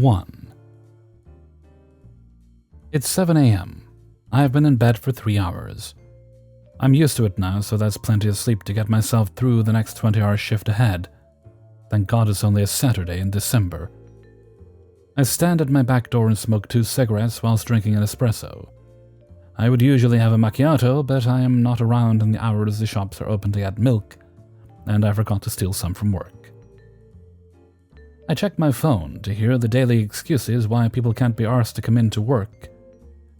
1. It's 7 a.m. I have been in bed for 3 hours. I'm used to it now, so that's plenty of sleep to get myself through the next 20-hour shift ahead. Thank God it's only a Saturday in December. I stand at my back door and smoke 2 cigarettes whilst drinking an espresso. I would usually have a macchiato, but I am not around in the hours the shops are open to get milk, and I forgot to steal some from work. I check my phone to hear the daily excuses why people can't be arsed to come in to work.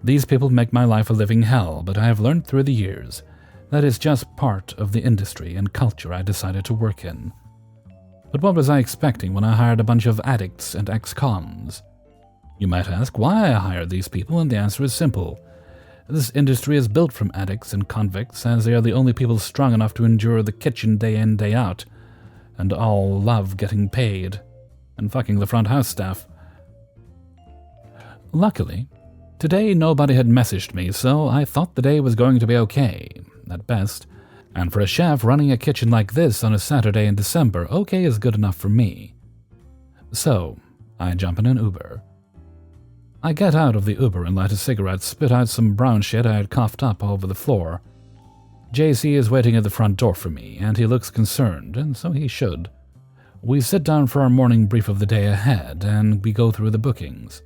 These people make my life a living hell, but I have learned through the years that it's just part of the industry and culture I decided to work in. But what was I expecting when I hired a bunch of addicts and ex-cons? You might ask why I hired these people, and the answer is simple. This industry is built from addicts and convicts, as they are the only people strong enough to endure the kitchen day in, day out, and all love getting paid and fucking the front house staff. Luckily, today nobody had messaged me, so I thought the day was going to be okay, at best. And for a chef running a kitchen like this on a Saturday in December, okay is good enough for me. So, I jump in an Uber. I get out of the Uber and light a cigarette, spit out some brown shit I had coughed up all over the floor. JC is waiting at the front door for me, and he looks concerned, and so he should. We sit down for our morning brief of the day ahead, and we go through the bookings.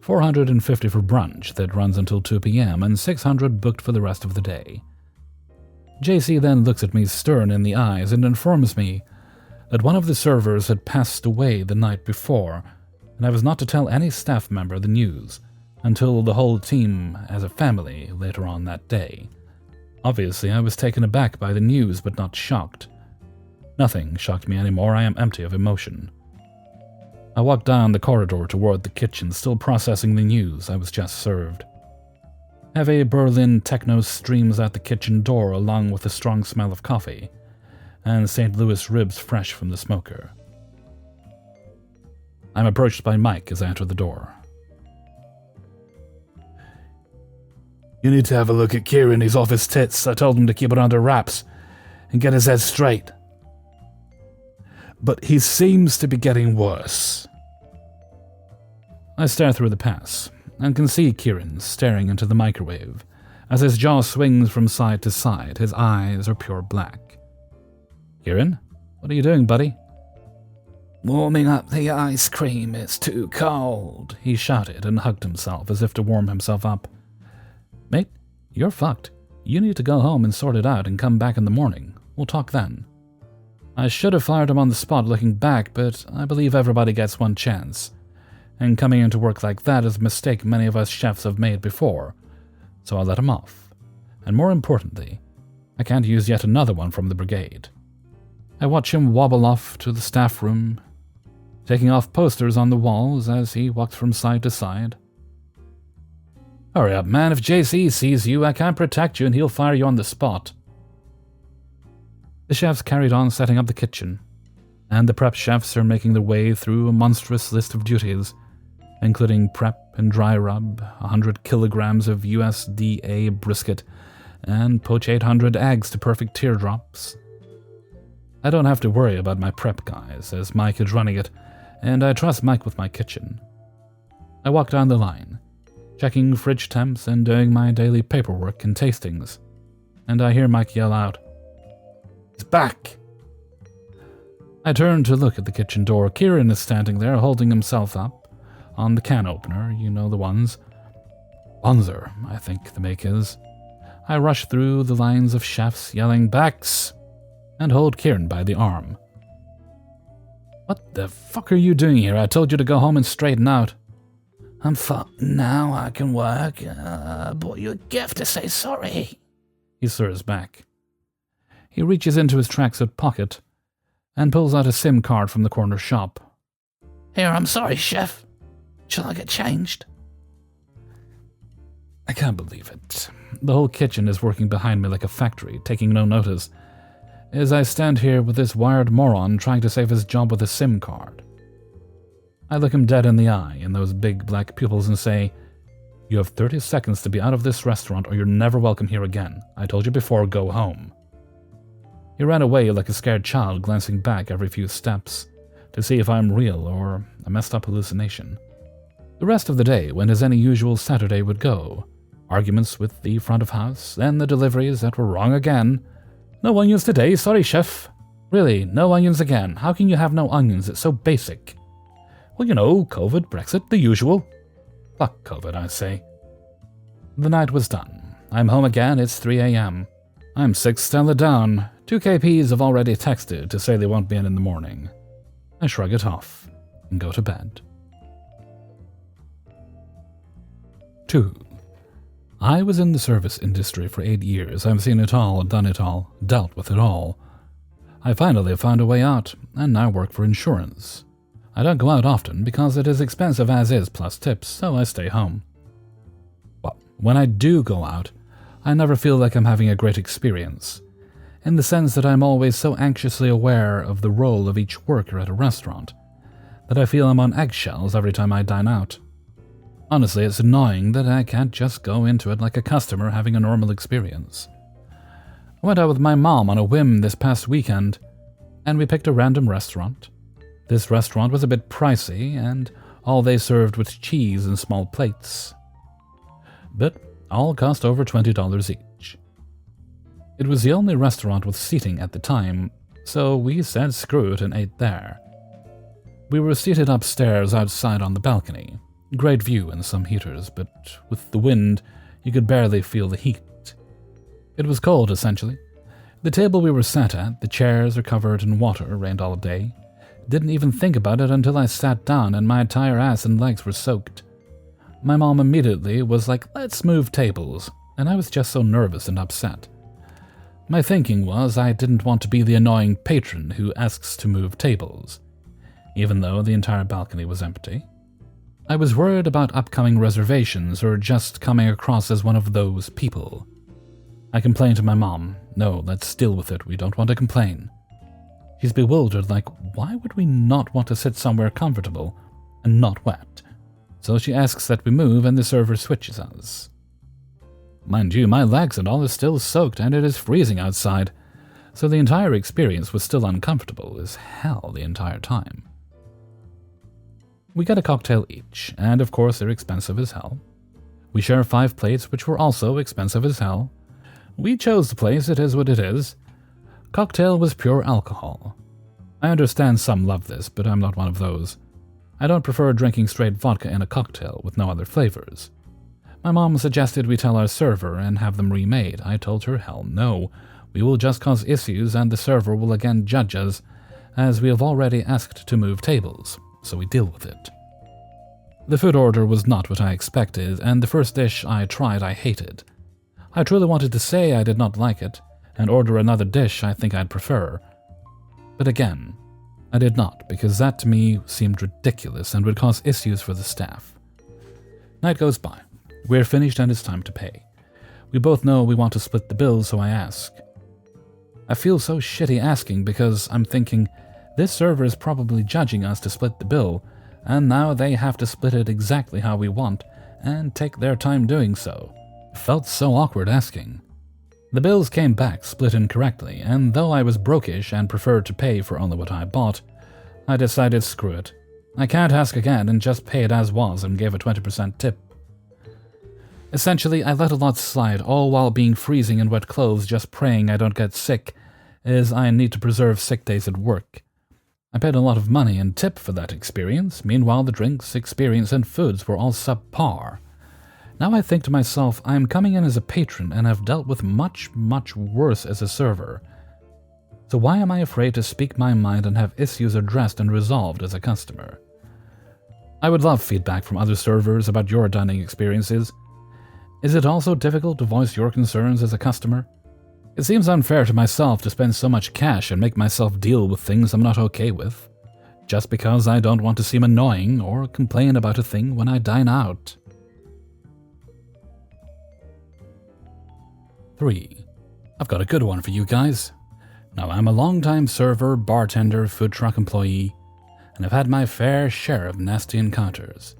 450 for brunch that runs until 2 p.m. and 600 booked for the rest of the day. JC then looks at me stern in the eyes and informs me that one of the servers had passed away the night before, and I was not to tell any staff member the news until the whole team as a family later on that day. Obviously, I was taken aback by the news, but not shocked. Nothing shocked me anymore. I am empty of emotion. I walked down the corridor toward the kitchen, still processing the news I was just served. Heavy Berlin techno streams out the kitchen door along with the strong smell of coffee, and St. Louis ribs fresh from the smoker. I'm approached by Mike as I enter the door. You need to have a look at Kieran. He's off his tits. I told him to keep it under wraps and get his head straight. But he seems to be getting worse. I stare through the pass and can see Kieran staring into the microwave as his jaw swings from side to side. His eyes are pure black. Kieran, what are you doing, buddy? Warming up the ice cream. It's too cold, he shouted and hugged himself as if to warm himself up. Mate, you're fucked. You need to go home and sort it out and come back in the morning. We'll talk then. I should have fired him on the spot looking back, but I believe everybody gets one chance. And coming into work like that is a mistake many of us chefs have made before, so I let him off. And more importantly, I can't use yet another one from the brigade. I watch him wobble off to the staff room, taking off posters on the walls as he walks from side to side. Hurry up, man. If JC sees you, I can't protect you and he'll fire you on the spot. The chefs carried on setting up the kitchen, and the prep chefs are making their way through a monstrous list of duties, including prep and dry rub, 100 kilograms of USDA brisket, and poach 800 eggs to perfect teardrops. I don't have to worry about my prep guys, as Mike is running it, and I trust Mike with my kitchen. I walk down the line, checking fridge temps and doing my daily paperwork and tastings, and I hear Mike yell out, "He's back!" I turn to look at the kitchen door. Kieran is standing there, holding himself up on the can opener, you know the ones. Bonzer, I think the make is. I rush through the lines of chefs yelling, "Backs!" and hold Kieran by the arm. What the fuck are you doing here? I told you to go home and straighten out. I'm fucked now, I can work. Bought you a gift to say sorry. He stirs back. He reaches into his tracksuit pocket and pulls out a SIM card from the corner shop. Here, I'm sorry, chef. Shall I get changed? I can't believe it. The whole kitchen is working behind me like a factory, taking no notice, as I stand here with this wired moron trying to save his job with a SIM card. I look him dead in the eye in those big black pupils and say, "You have 30 seconds to be out of this restaurant or you're never welcome here again. I told you before, go home." He ran away like a scared child, glancing back every few steps to see if I'm real or a messed up hallucination. The rest of the day went as any usual Saturday would go. Arguments with the front of house, then the deliveries that were wrong again. No onions today, sorry chef. Really, no onions again. How can you have no onions? It's so basic. Well, you know, COVID, Brexit, the usual. Fuck COVID, I say. The night was done. I'm home again, it's 3 a.m. I'm 6 Stella down. 2 KPs have already texted to say they won't be in the morning. I shrug it off and go to bed. 2. I was in the service industry for 8 years. I've seen it all, done it all, dealt with it all. I finally found a way out, and now work for insurance. I don't go out often because it is expensive as is plus tips, so I stay home. But when I do go out, I never feel like I'm having a great experience, in the sense that I'm always so anxiously aware of the role of each worker at a restaurant, that I feel I'm on eggshells every time I dine out. Honestly, it's annoying that I can't just go into it like a customer having a normal experience. I went out with my mom on a whim this past weekend, and we picked a random restaurant. This restaurant was a bit pricey, and all they served was cheese in small plates. But all cost over $20 each. It was the only restaurant with seating at the time, so we said screw it and ate there. We were seated upstairs outside on the balcony. Great view and some heaters, but with the wind, you could barely feel the heat. It was cold, essentially. The table we were sat at, the chairs are covered in water, rained all day. Didn't even think about it until I sat down and my entire ass and legs were soaked. My mom immediately was like, let's move tables, and I was just so nervous and upset. My thinking was I didn't want to be the annoying patron who asks to move tables, even though the entire balcony was empty. I was worried about upcoming reservations or just coming across as one of those people. I complained to my mom, no, let's deal with it, we don't want to complain. She's bewildered, like, why would we not want to sit somewhere comfortable and not wet? So she asks that we move and the server switches us. Mind you, my legs and all is still soaked and it is freezing outside, so the entire experience was still uncomfortable as hell the entire time. We got a cocktail each, and of course they're expensive as hell. We share 5 plates, which were also expensive as hell. We chose the place, it is what it is. Cocktail was pure alcohol. I understand some love this, but I'm not one of those. I don't prefer drinking straight vodka in a cocktail with no other flavors. My mom suggested we tell our server and have them remade. I told her hell no. We will just cause issues and the server will again judge us, as we have already asked to move tables. So we deal with it. The food order was not what I expected, and the first dish I tried I hated. I truly wanted to say I did not like it, and order another dish I think I'd prefer. But again, I did not, because that to me seemed ridiculous and would cause issues for the staff. Night goes by. We're finished and it's time to pay. We both know we want to split the bill, so I ask. I feel so shitty asking because I'm thinking, this server is probably judging us to split the bill, and now they have to split it exactly how we want, and take their time doing so. It felt so awkward asking. The bills came back split incorrectly, and though I was brokish and preferred to pay for only what I bought, I decided screw it. I can't ask again and just pay it as was and gave a 20% tip. Essentially, I let a lot slide, all while being freezing in wet clothes, just praying I don't get sick, as I need to preserve sick days at work. I paid a lot of money and tip for that experience. Meanwhile, the drinks, experience, and foods were all subpar. Now I think to myself, I am coming in as a patron and have dealt with much, much worse as a server. So why am I afraid to speak my mind and have issues addressed and resolved as a customer? I would love feedback from other servers about your dining experiences. Is it also difficult to voice your concerns as a customer? It seems unfair to myself to spend so much cash and make myself deal with things I'm not okay with, just because I don't want to seem annoying or complain about a thing when I dine out. 3. I've got a good one for you guys. Now, I'm a long-time server, bartender, food truck employee, and I've had my fair share of nasty encounters.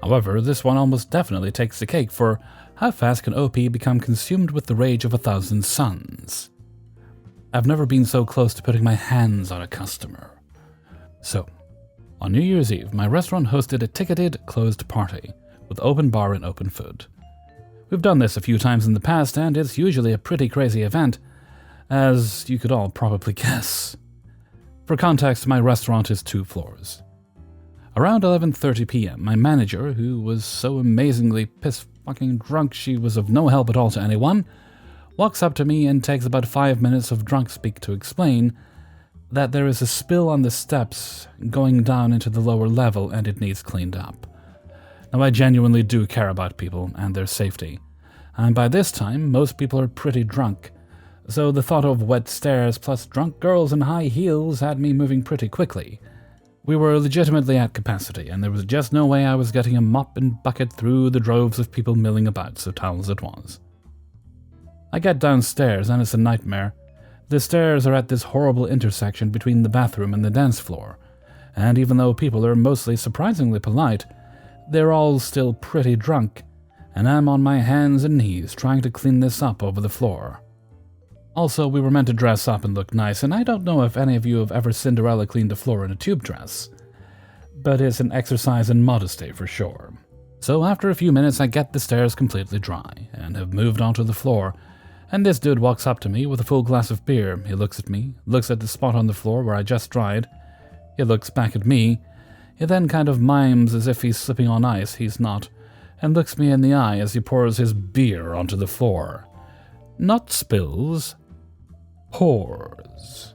However, this one almost definitely takes the cake for how fast can OP become consumed with the rage of 1,000 suns. I've never been so close to putting my hands on a customer. So, On New Year's Eve, my restaurant hosted a ticketed, closed party, with open bar and open food. We've done this a few times in the past, and it's usually a pretty crazy event, as you could all probably guess. For context, my restaurant is 2 floors. Around 11:30 p.m., my manager, who was so amazingly piss-fucking drunk she was of no help at all to anyone, walks up to me and takes about 5 minutes of drunk speak to explain that there is a spill on the steps going down into the lower level and it needs cleaned up. Now, I genuinely do care about people and their safety, and by this time, most people are pretty drunk, so the thought of wet stairs plus drunk girls in high heels had me moving pretty quickly. We were legitimately at capacity, and there was just no way I was getting a mop and bucket through the droves of people milling about, so towels it was. I get downstairs, and it's a nightmare. The stairs are at this horrible intersection between the bathroom and the dance floor, and even though people are mostly surprisingly polite, they're all still pretty drunk, and I'm on my hands and knees trying to clean this up over the floor. Also, we were meant to dress up and look nice, and I don't know if any of you have ever Cinderella cleaned a floor in a tube dress, but it's an exercise in modesty for sure. So after a few minutes, I get the stairs completely dry, and have moved onto the floor, and this dude walks up to me with a full glass of beer. He looks at me, looks at the spot on the floor where I just dried. He looks back at me. He then kind of mimes as if he's slipping on ice. He's not. And looks me in the eye as he pours his beer onto the floor. Not spills. Pours.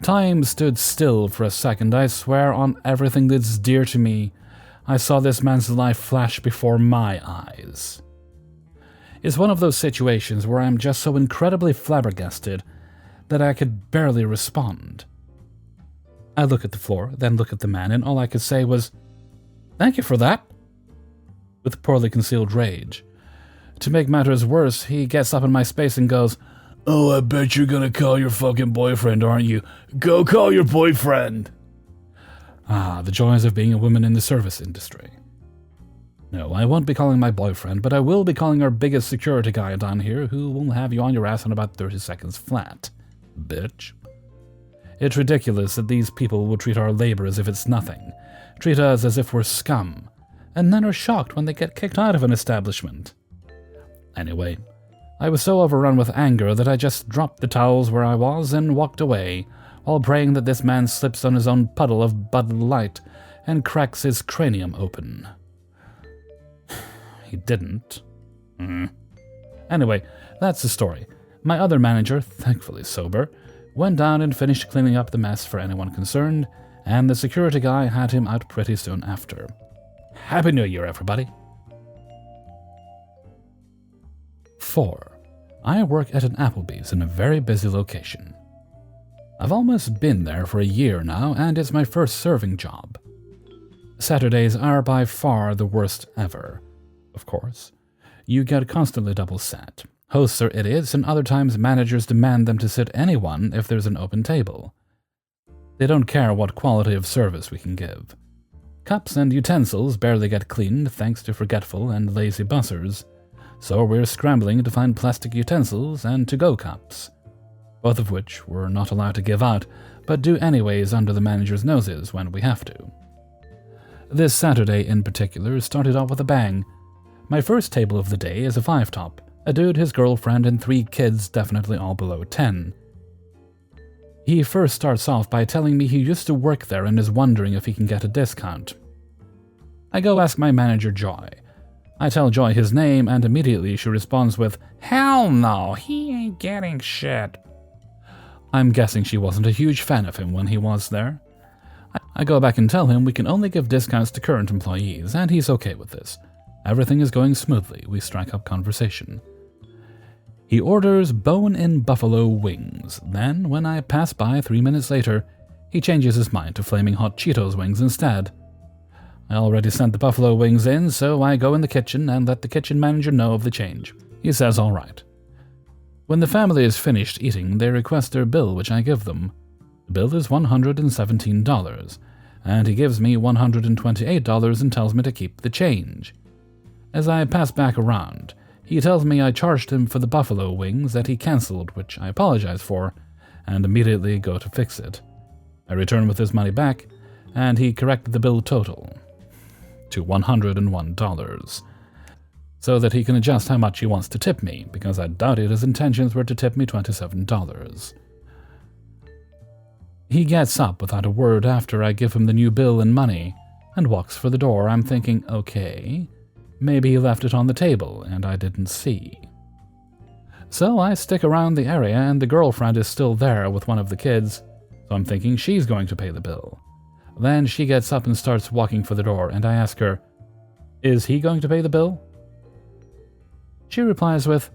Time stood still for a second. I swear on everything that's dear to me, I saw this man's life flash before my eyes. It's one of those situations where I'm just so incredibly flabbergasted that I could barely respond. I look at the floor, then look at the man, and all I could say was, "Thank you for that," with poorly concealed rage. To make matters worse, he gets up in my space and goes, "Oh, I bet you're gonna call your fucking boyfriend, aren't you? Go call your boyfriend!" Ah, the joys of being a woman in the service industry. No, I won't be calling my boyfriend, but I will be calling our biggest security guy down here, who will have you on your ass in about 30 seconds flat. Bitch. It's ridiculous that these people will treat our labor as if it's nothing, treat us as if we're scum, and then are shocked when they get kicked out of an establishment. Anyway, I was so overrun with anger that I just dropped the towels where I was and walked away, while praying that this man slips on his own puddle of Bud Light and cracks his cranium open. He didn't. Anyway, that's the story. My other manager, thankfully sober, went down and finished cleaning up the mess for anyone concerned, and the security guy had him out pretty soon after. Happy New Year, everybody! 4. I work at an Applebee's in a very busy location. I've almost been there for a year now, and it's my first serving job. Saturdays are by far the worst ever. Of course. You get constantly double sat. Hosts are idiots, and other times managers demand them to sit anyone if there's an open table. They don't care what quality of service we can give. Cups and utensils barely get cleaned thanks to forgetful and lazy bussers, so we're scrambling to find plastic utensils and to-go cups, both of which we're not allowed to give out, but do anyways under the manager's noses when we have to. This Saturday in particular started off with a bang. My first table of the day is a 5-top, a dude, his girlfriend, and 3 kids definitely all below 10. He first starts off by telling me he used to work there and is wondering if he can get a discount. I go ask my manager, Joy. I tell Joy his name, and immediately she responds with, "Hell no, he ain't getting shit." I'm guessing she wasn't a huge fan of him when he was there. I go back and tell him we can only give discounts to current employees, and he's okay with this. Everything is going smoothly. We strike up conversation. He orders bone-in buffalo wings. Then, when I pass by 3 minutes later, he changes his mind to flaming hot Cheetos wings instead. I already sent the buffalo wings in, so I go in the kitchen and let the kitchen manager know of the change. He says all right. When the family is finished eating, they request their bill, which I give them. The bill is $117, and he gives me $128 and tells me to keep the change. As I pass back around, he tells me I charged him for the buffalo wings that he cancelled, which I apologize for, and immediately go to fix it. I return with his money back, and he corrected the bill total to $101, so that he can adjust how much he wants to tip me, because I doubted his intentions were to tip me $27. He gets up without a word after I give him the new bill and money, and walks for the door. I'm thinking, okay, maybe he left it on the table and I didn't see. So I stick around the area, and the girlfriend is still there with one of the kids, so I'm thinking she's going to pay the bill. Then she gets up and starts walking for the door, and I ask her, is he going to pay the bill? She replies with,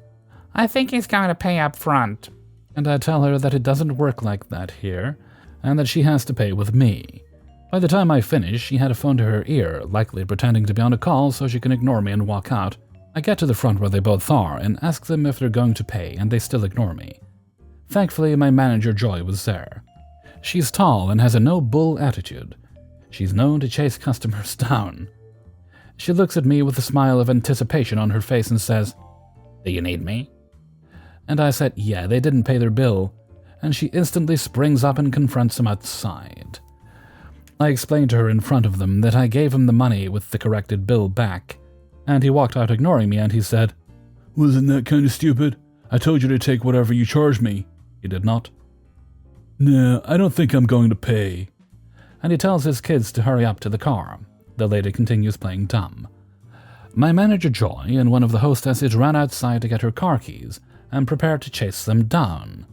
I think he's going to pay up front. And I tell her that it doesn't work like that here, and that she has to pay with me. By the time I finish, she had a phone to her ear, likely pretending to be on a call so she can ignore me and walk out. I get to the front where they both are and ask them if they're going to pay, and they still ignore me. Thankfully, my manager Joy was there. She's tall and has a no-bull attitude. She's known to chase customers down. She looks at me with a smile of anticipation on her face and says, Do you need me? And I said, yeah, they didn't pay their bill, and she instantly springs up and confronts him outside. I explained to her in front of them that I gave him the money with the corrected bill back, and he walked out ignoring me, and he said, Wasn't that kind of stupid? I told you to take whatever you charged me. You did not. No, I don't think I'm going to pay. And he tells his kids to hurry up to the car. The lady continues playing dumb. My manager Joy and one of the hostesses ran outside to get her car keys and prepared to chase them down.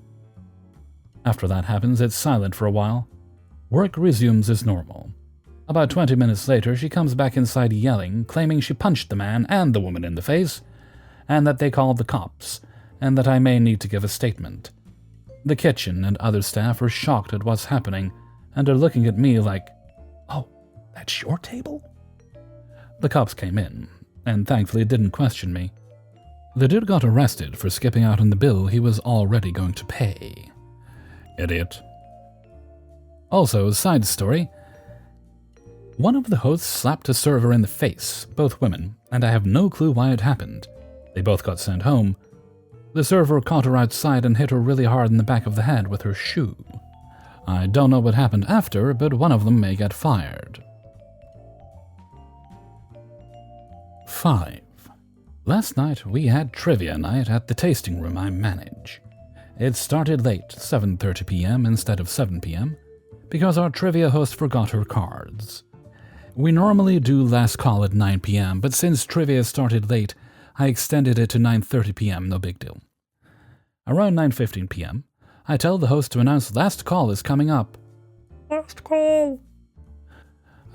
After that happens, it's silent for a while. Work resumes as normal. About 20 minutes later, she comes back inside yelling, claiming she punched the man and the woman in the face, and that they called the cops, and that I may need to give a statement. The kitchen and other staff are shocked at what's happening, and are looking at me like, Oh, that's your table? The cops came in, and thankfully didn't question me. The dude got arrested for skipping out on the bill he was already going to pay. Idiot. Also, side story, one of the hosts slapped a server in the face, both women, and I have no clue why it happened. They both got sent home. The server caught her outside and hit her really hard in the back of the head with her shoe. I don't know what happened after, but one of them may get fired. 5. Last night we had trivia night at the tasting room I manage. It started late, 7:30 p.m. instead of 7 p.m., because our trivia host forgot her cards. We normally do last call at 9 p.m., but since trivia started late, I extended it to 9:30 p.m., no big deal. Around 9:15 p.m., I tell the host to announce last call is coming up. Last call.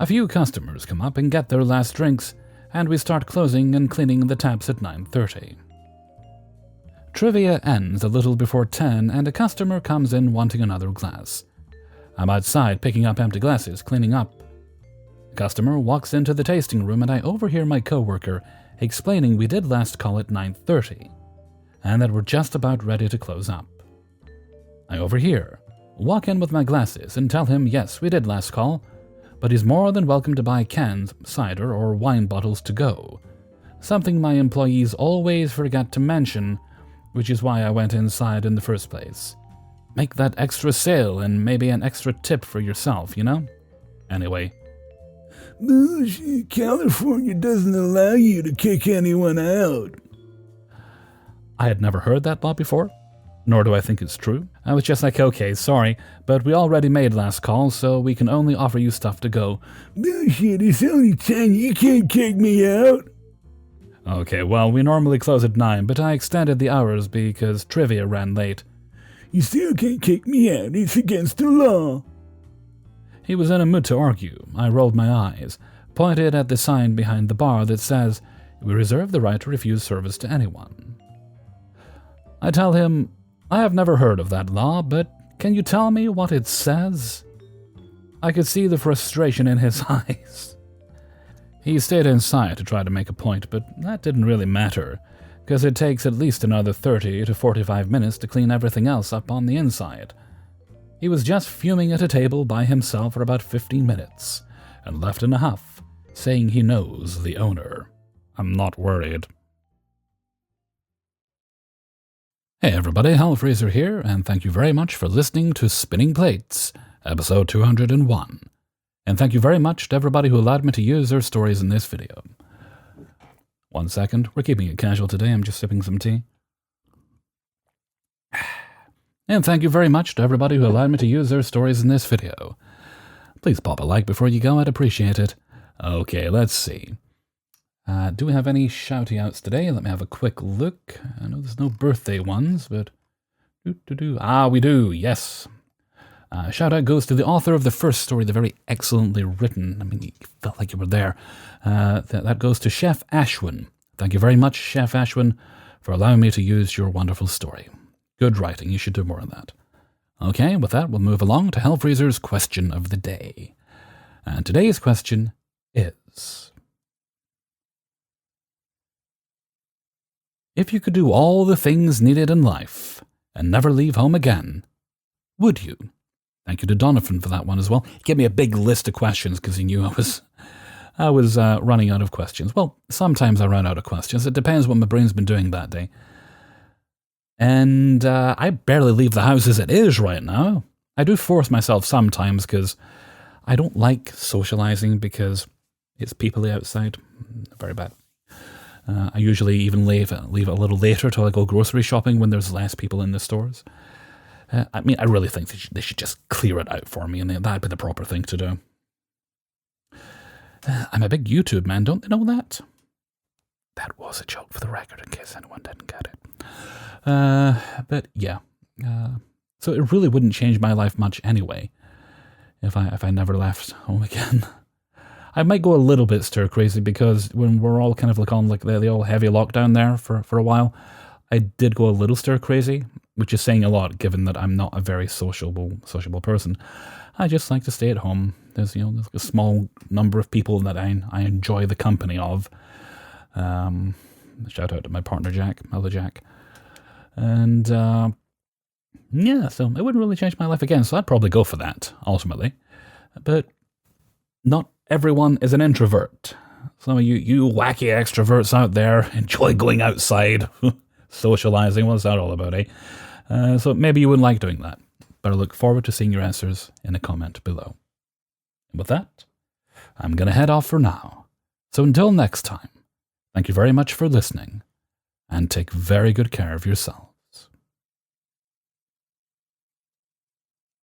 A few customers come up and get their last drinks, and we start closing and cleaning the taps at 9:30. Trivia ends a little before 10, and a customer comes in wanting another glass. I'm outside picking up empty glasses, cleaning up. The customer walks into the tasting room, and I overhear my coworker explaining we did last call at 9:30, and that we're just about ready to close up. I overhear, walk in with my glasses, and tell him yes, we did last call, but he's more than welcome to buy cans, cider, or wine bottles to go, something my employees always forget to mention, which is why I went inside in the first place. Make that extra sale and maybe an extra tip for yourself, you know? Anyway. Bullshit, California doesn't allow you to kick anyone out. I had never heard that law before, nor do I think it's true. I was just like, okay, sorry, but we already made last call, so we can only offer you stuff to go. Bullshit, it's only 10, you can't kick me out. Okay, well, we normally close at 9, but I extended the hours because trivia ran late. You still can't kick me out, it's against the law. He was in a mood to argue. I rolled my eyes, pointed at the sign behind the bar that says, we reserve the right to refuse service to anyone. I tell him, I have never heard of that law, but can you tell me what it says? I could see the frustration in his eyes. He stayed inside to try to make a point, but that didn't really matter, because it takes at least another 30 to 45 minutes to clean everything else up on the inside. He was just fuming at a table by himself for about 15 minutes, and left in a huff, saying he knows the owner. I'm not worried. Hey everybody, Hellfreezer here, and thank you very much for listening to Spinning Plates, episode 201. And thank you very much to everybody who allowed me to use their stories in this video. 1 second, we're keeping it casual today, I'm just sipping some tea. And thank you very much to everybody who allowed me to use their stories in this video. Please pop a like before you go, I'd appreciate it. Okay, let's see. Do we have any shouty outs today? Let me have a quick look. I know there's no birthday ones, but... Ah, we do, yes. Shout out goes to the author of the first story, the very excellently written. I mean, you felt like you were there. That goes to Chef Ashwin. Thank you very much, Chef Ashwin, for allowing me to use your wonderful story. Good writing, you should do more of that. Okay, with that, we'll move along to Hellfreezer's question of the day. And today's question is... If you could do all the things needed in life and never leave home again, would you? Thank you to Donovan for that one as well. He gave me a big list of questions because he knew I was running out of questions. Well, sometimes I run out of questions. It depends what my brain's been doing that day. And I barely leave the house as it is right now. I do force myself sometimes because I don't like socializing because it's peoply outside. Very bad. I usually even leave it a little later till I go grocery shopping when there's less people in the stores. I mean, I really think they should just clear it out for me, and that'd be the proper thing to do. I'm a big YouTube man, don't they know that? That was a joke for the record, in case anyone didn't get it. But yeah, so it really wouldn't change my life much anyway if I never left home again. I might go a little bit stir crazy because when we're all kind of like on like the old heavy lockdown there for a while, I did go a little stir crazy, which is saying a lot given that I'm not a very sociable person. I just like to stay at home. There's there's a small number of people that I enjoy the company of. Shout out to my partner Jack, other Jack. And yeah, so it wouldn't really change my life again, so I'd probably go for that, ultimately. But not everyone is an introvert. Some of you wacky extroverts out there enjoy going outside, socializing. What's that all about, eh? So maybe you wouldn't like doing that, but I look forward to seeing your answers in a comment below. And with that, I'm going to head off for now. So until next time, thank you very much for listening, and take very good care of yourself.